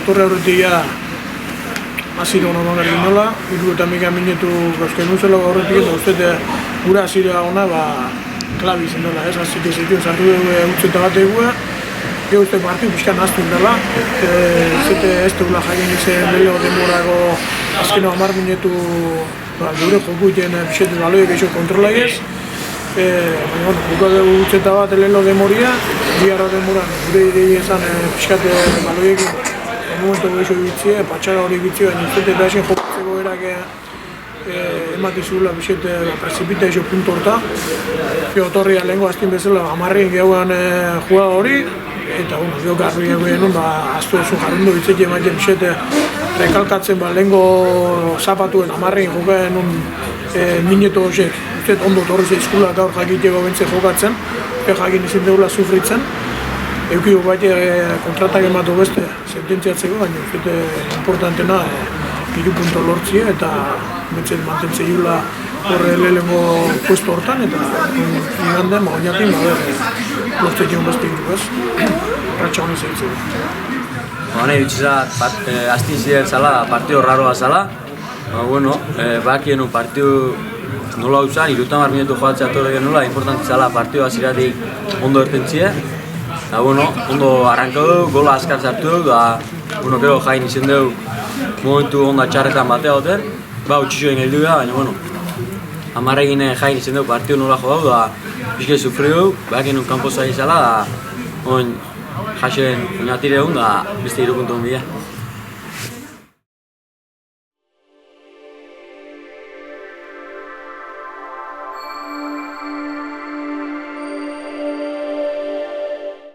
etorre horretik azira hona mangar ginola, 70 minutu gauzken nuzela horretik eta uste gura azira hona klabi izan dela, ez? Azik ez dituen sartu dugu utzeta bat egua, gero uste partiu pixka naztu indela, ez dugula jakin izan lehelo denborako azkeno 10 minutu gure joku iten pixetu baloiek eixo kontrola ez, baina, buka dugu utzeta bat lehelo demoria, biharra demoran gure idei ezan pixkate baloiekin momentu eixo bitzie, patxara hori bitzie, baina utzete eta esin jokatzeko erak emati zugula pixete prezipita eixo puntu horta. Otorria lehenko aztin bezala, 10 gehuan jugada hori, eta gero garbiak genuen, aztu oso jarrundu bitzeki ematen pixete rekalkatzen lehenko zapatuen 10 jokaen minutu horiek, uste ondo torri zeizkula gaur jakiteko bentze jokatzen, jakin izin dugula sufritzen. Eukiko bat kontratak ematu beste sententziatzeko, baina uste importantena 3 punto lortzia eta betzen mantentzei jula horre lehenko puesto hortan eta igande magoinatik lortzei joan bazte giru ez, ratxa honi zeitzen. Hone, bitxizat, azti ziren zala, partio raroa zala, bakien un partio nola utzan, 30 minutu joatzea torre genula, importante zala partio aziratik ondo ertentzia. Eta, ondo arranka du, gola azkar zartu du, gero jain izan dugu momentu onda txarretan batea goten, utxixo egin heldu da, baina, 10 egin jain izan dugu partio nola jo du, pixke sufri du, bakin un kanpoza izala, jasen oinatire egun, beste 3 puntu onbidea.